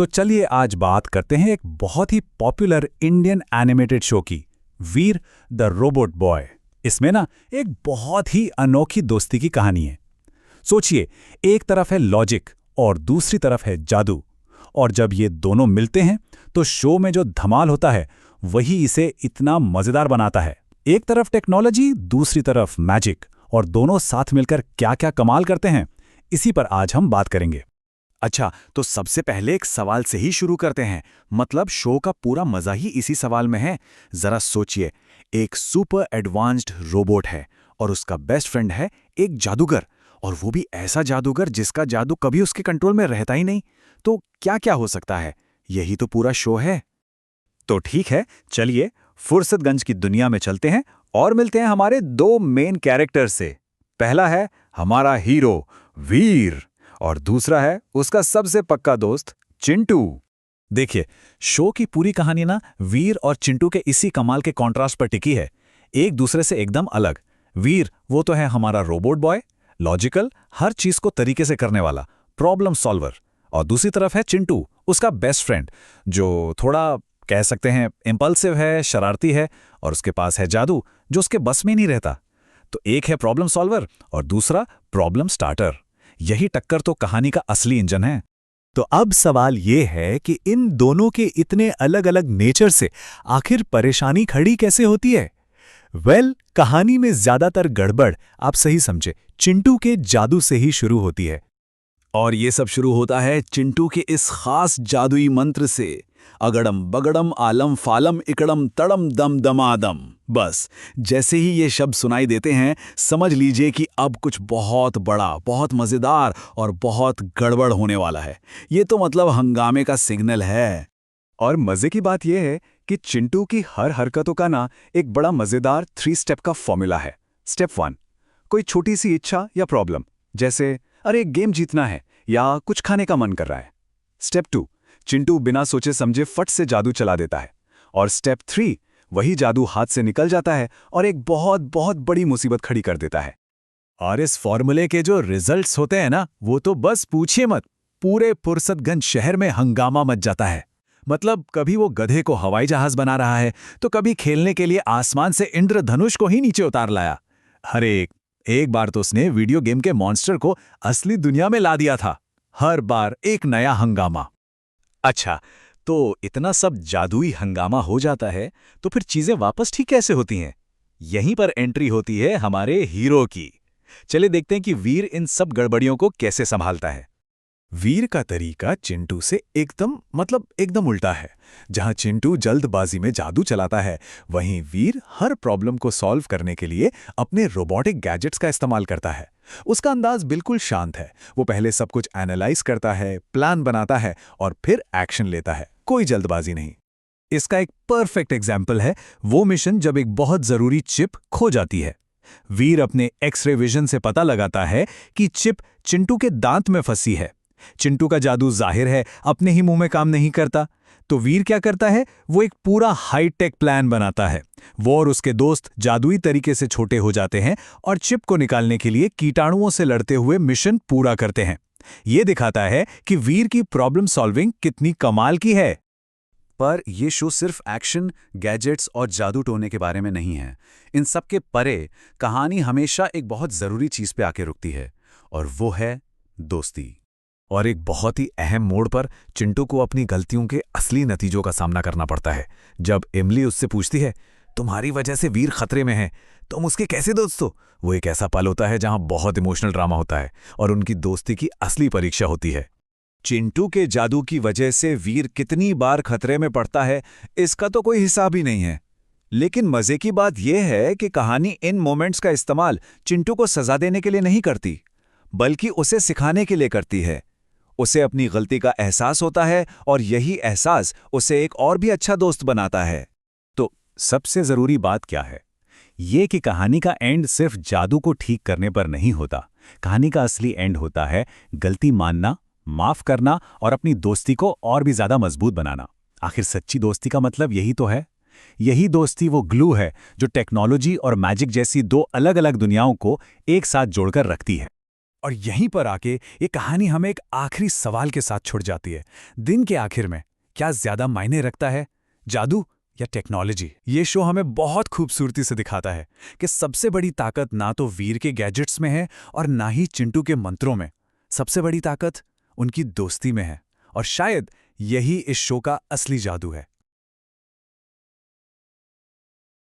तो चलिए आज बात करते हैं एक बहुत ही पॉपुलर इंडियन एनिमेटेड शो की, वीर द रोबोट बॉय। इसमें ना एक बहुत ही अनोखी दोस्ती की कहानी है। सोचिए, एक तरफ है लॉजिक और दूसरी तरफ है जादू, और जब ये दोनों मिलते हैं तो शो में जो धमाल होता है वही इसे इतना मजेदार बनाता है। एक तरफ टेक्नोलॉजी, दूसरी तरफ मैजिक, और दोनों साथ मिलकर क्या क्या कमाल करते हैं, इसी पर आज हम बात करेंगे। अच्छा, तो सबसे पहले एक सवाल से ही शुरू करते हैं। मतलब शो का पूरा मजा ही इसी सवाल में है। जरा सोचिए, एक सुपर एडवांस्ड रोबोट है और उसका बेस्ट फ्रेंड है एक जादूगर, और वो भी ऐसा जादूगर जिसका जादू कभी उसके कंट्रोल में रहता ही नहीं। तो क्या क्या हो सकता है? यही तो पूरा शो है। तो ठीक है, चलिए फुर्सतगंज की दुनिया में चलते हैं और मिलते हैं हमारे दो मेन कैरेक्टर से। पहला है हमारा हीरो वीर, और दूसरा है उसका सबसे पक्का दोस्त चिंटू। देखिए, शो की पूरी कहानी ना वीर और चिंटू के इसी कमाल के कॉन्ट्रास्ट पर टिकी है, एक दूसरे से एकदम अलग। वीर वो तो है हमारा रोबोट बॉय, लॉजिकल, हर चीज को तरीके से करने वाला, प्रॉब्लम सॉल्वर। और दूसरी तरफ है चिंटू, उसका बेस्ट फ्रेंड, जो थोड़ा कह सकते हैं इम्पल्सिव है, शरारती है, और उसके पास है जादू जो उसके बस में नहीं रहता। तो एक है प्रॉब्लम सॉल्वर और दूसरा प्रॉब्लम स्टार्टर। यही टक्कर तो कहानी का असली इंजन है। तो अब सवाल ये है कि इन दोनों के इतने अलग अलग नेचर से आखिर परेशानी खड़ी कैसे होती है? कहानी में ज्यादातर गड़बड़, आप सही समझे, चिंटू के जादू से ही शुरू होती है। और ये सब शुरू होता है चिंटू के इस खास जादुई मंत्र से, अगड़म बगड़म आलम फालम इकड़म तड़म दम दमादम। बस जैसे ही ये शब्द सुनाई देते हैं, समझ लीजिए कि अब कुछ बहुत बड़ा, बहुत मजेदार और बहुत गड़बड़ होने वाला है। ये तो मतलब हंगामे का सिग्नल है। और मजे की बात यह है कि चिंटू की हर हरकतों का ना एक बड़ा मजेदार 3 स्टेप का फॉर्मूला है। स्टेप 1, कोई छोटी सी इच्छा या प्रॉब्लम, जैसे अरे गेम जीतना है या कुछ खाने का मन कर रहा है। स्टेप 2, चिंटू बिना सोचे समझे फट से जादू चला देता है। और स्टेप 3, वही जादू हाथ से निकल जाता है और एक बहुत बहुत बड़ी मुसीबत खड़ी कर देता है। और इस फॉर्मूले के जो रिजल्ट्स होते हैं ना, वो तो बस पूछिए मत, पूरे फुर्सतगंज शहर में हंगामा मच जाता है। मतलब कभी वो गधे को हवाई जहाज बना रहा है, तो कभी खेलने के लिए आसमान से इंद्रधनुष को ही नीचे उतार लाया। हर एक बार तो उसने वीडियो गेम के मॉन्स्टर को असली दुनिया में ला दिया था। हर बार एक नया हंगामा। अच्छा, तो इतना सब जादुई हंगामा हो जाता है, तो फिर चीजें वापस ठीक कैसे होती हैं? यहीं पर एंट्री होती है हमारे हीरो की। चलिए देखते हैं कि वीर इन सब गड़बड़ियों को कैसे संभालता है। वीर का तरीका चिंटू से एकदम उल्टा है। जहां चिंटू जल्दबाजी में जादू चलाता है, वहीं वीर हर प्रॉब्लम को सॉल्व करने के लिए अपने रोबोटिक गैजेट्स का इस्तेमाल करता है। उसका अंदाज बिल्कुल शांत है। वो पहले सब कुछ एनालाइज करता है, प्लान बनाता है और फिर एक्शन लेता है। कोई जल्दबाजी नहीं। इसका एक परफेक्ट एग्जाम्पल है वो मिशन जब एक बहुत जरूरी चिप खो जाती है। वीर अपने एक्सरे विजन से पता लगाता है कि चिप चिंटू के दांत में फंसी है। चिंटू का जादू जाहिर है अपने ही मुंह में काम नहीं करता, तो वीर क्या करता है, वो एक पूरा हाईटेक प्लान बनाता है। वो और उसके दोस्त जादुई तरीके से छोटे हो जाते हैं और चिप को निकालने के लिए कीटाणुओं से लड़ते हुए मिशन पूरा करते हैं। ये दिखाता है कि वीर की प्रॉब्लम सॉल्विंग कितनी कमाल की है। पर ये शो सिर्फ एक्शन, गैजेट्स और जादू टोने के बारे में नहीं है। इन सब के परे कहानी हमेशा एक बहुत जरूरी चीज पे आके रुकती है, और वो है दोस्ती। और एक बहुत ही अहम मोड़ पर चिंटू को अपनी गलतियों के असली नतीजों का सामना करना पड़ता है। जब इमली उससे पूछती है, तुम्हारी वजह से वीर खतरे में है, तुम उसके कैसे दोस्त हो? वो एक ऐसा पल होता है जहां बहुत इमोशनल ड्रामा होता है और उनकी दोस्ती की असली परीक्षा होती है। चिंटू के जादू की वजह से वीर कितनी बार खतरे में पड़ता है, इसका तो कोई हिसाब ही नहीं है। लेकिन मजे की बात यह है कि कहानी इन मोमेंट्स का इस्तेमाल चिंटू को सजा देने के लिए नहीं करती, बल्कि उसे सिखाने के लिए करती है। उसे अपनी गलती का एहसास होता है और यही एहसास उसे एक और भी अच्छा दोस्त बनाता है। तो सबसे जरूरी बात क्या है? ये कि कहानी का एंड सिर्फ जादू को ठीक करने पर नहीं होता। कहानी का असली एंड होता है गलती मानना, माफ करना और अपनी दोस्ती को और भी ज्यादा मजबूत बनाना। आखिर सच्ची दोस्ती का मतलब यही तो है। यही दोस्ती वो ग्लू है जो टेक्नोलॉजी और मैजिक जैसी दो अलग अलग दुनियाओं को एक साथ जोड़कर रखती है। और यहीं पर आके ये कहानी हमें एक आखिरी सवाल के साथ छुड़ जाती है। दिन के आखिर में क्या ज्यादा मायने रखता है, जादू या टेक्नोलॉजी? ये शो हमें बहुत खूबसूरती से दिखाता है कि सबसे बड़ी ताकत ना तो वीर के गैजेट्स में है और ना ही चिंटू के मंत्रों में। सबसे बड़ी ताकत उनकी दोस्ती में है, और शायद यही इस शो का असली जादू है।